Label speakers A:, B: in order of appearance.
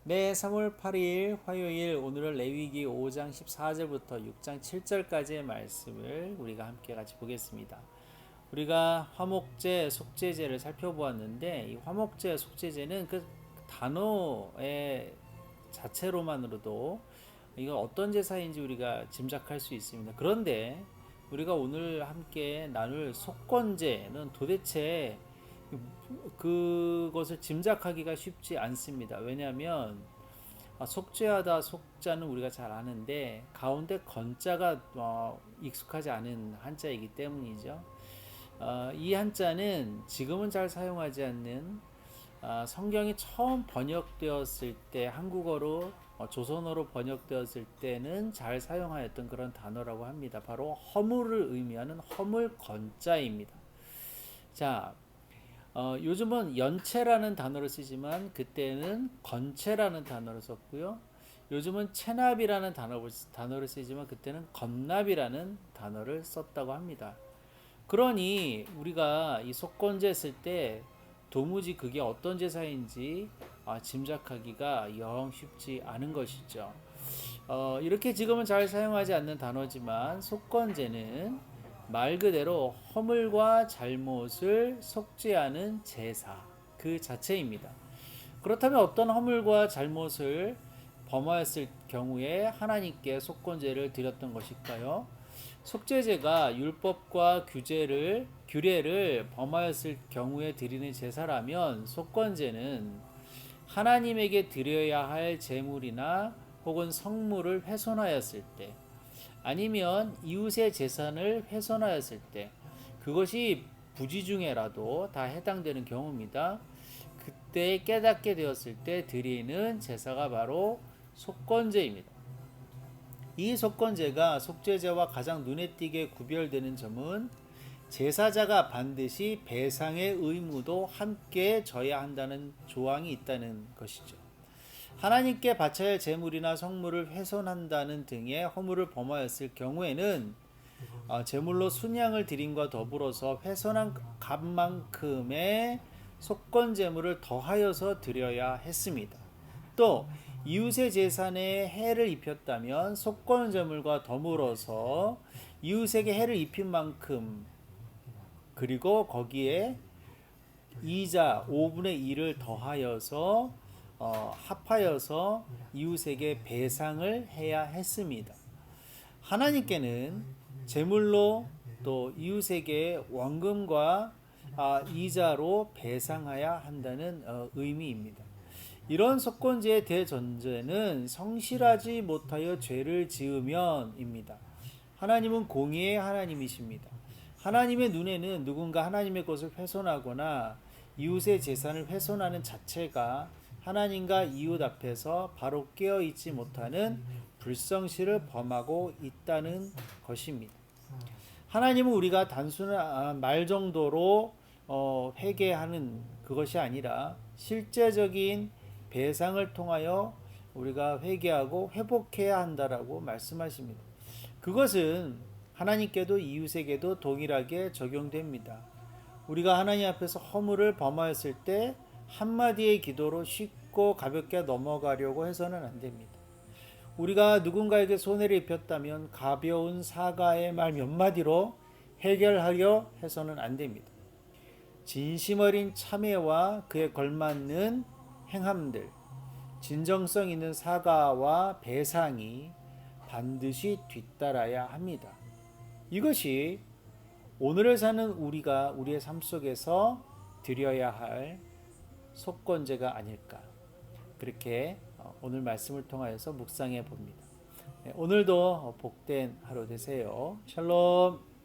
A: 네, 3월 8일 화요일 오늘은 레위기 5장 14절부터 6장 7절까지의 말씀을 우리가 함께 같이 보겠습니다. 우리가 화목제, 속죄제를 살펴보았는데 이 화목제, 속죄제는 그 단어의 자체로만으로도 이건 어떤 제사인지 우리가 짐작할 수 있습니다. 그런데 우리가 오늘 함께 나눌 속건제는 도대체 그것을 짐작하기가 쉽지 않습니다. 왜냐하면 속죄하다 속자는 우리가 잘 아는데 가운데 건자가 익숙하지 않은 한자이기 때문이죠. 이 한자는 지금은 잘 사용하지 않는 성경이 처음 번역되었을 때 한국어로 조선어로 번역되었을 때는 잘 사용하였던 그런 단어라고 합니다. 바로 허물을 의미하는 허물건자입니다. 자, 요즘은 연체라는 단어를 쓰지만 그때는 건체라는 단어를 썼고요. 요즘은 체납이라는 단어를 쓰지만 그때는 건납이라는 단어를 썼다고 합니다. 그러니 우리가 이 속건제 쓸 때 도무지 그게 어떤 제사인지 짐작하기가 영 쉽지 않은 것이죠. 이렇게 지금은 잘 사용하지 않는 단어지만 속건제는 말 그대로 허물과 잘못을 속죄하는 제사 그 자체입니다. 그렇다면 어떤 허물과 잘못을 범하였을 경우에 하나님께 속건제를 드렸던 것일까요? 속죄제가 율법과 규례를 범하였을 경우에 드리는 제사라면 속건제는 하나님에게 드려야 할 제물이나 혹은 성물을 훼손하였을 때 아니면 이웃의 재산을 훼손하였을 때 그것이 부지 중에라도 다 해당되는 경우입니다. 그때 깨닫게 되었을 때 드리는 제사가 바로 속건제입니다. 이 속건제가 속죄제와 가장 눈에 띄게 구별되는 점은 제사자가 반드시 배상의 의무도 함께 져야 한다는 조항이 있다는 것이죠. 하나님께 바쳐야 할 제물이나 성물을 훼손한다는 등의 허물을 범하였을 경우에는 제물로 순양을 드림과 더불어서 훼손한 값만큼의 속건 제물을 더하여서 드려야 했습니다. 또 이웃의 재산에 해를 입혔다면 속건 제물과 더불어서 이웃에게 해를 입힌 만큼 그리고 거기에 이자 5분의 1을 더하여서 합하여서 이웃에게 배상을 해야 했습니다. 하나님께는 제물로 또 이웃에게 원금과 이자로 배상해야 한다는 의미입니다. 이런 속건제의 대전제는 성실하지 못하여 죄를 지으면입니다. 하나님은 공의의 하나님이십니다. 하나님의 눈에는 누군가 하나님의 것을 훼손하거나 이웃의 재산을 훼손하는 자체가 하나님과 이웃 앞에서 바로 깨어 있지 못하는 불성실을 범하고 있다는 것입니다. 하나님은 우리가 단순한 말 정도로 회개하는 그것이 아니라 실제적인 배상을 통하여 우리가 회개하고 회복해야 한다라고 말씀하십니다. 그것은 하나님께도 이웃에게도 동일하게 적용됩니다. 우리가 하나님 앞에서 허물을 범하였을 때 한마디의 기도로 쉽고 가볍게 넘어가려고 해서는 안 됩니다. 우리가 누군가에게 손해를 입혔다면 가벼운 사과의 말 몇 마디로 해결하려 해서는 안 됩니다. 진심 어린 참회와 그에 걸맞는 행함들, 진정성 있는 사과와 배상이 반드시 뒤따라야 합니다. 이것이 오늘을 사는 우리의 삶 속에서 드려야 할 속건제가 아닐까. 그렇게 오늘 말씀을 통하여서 묵상해 봅니다. 오늘도 복된 하루 되세요. 샬롬.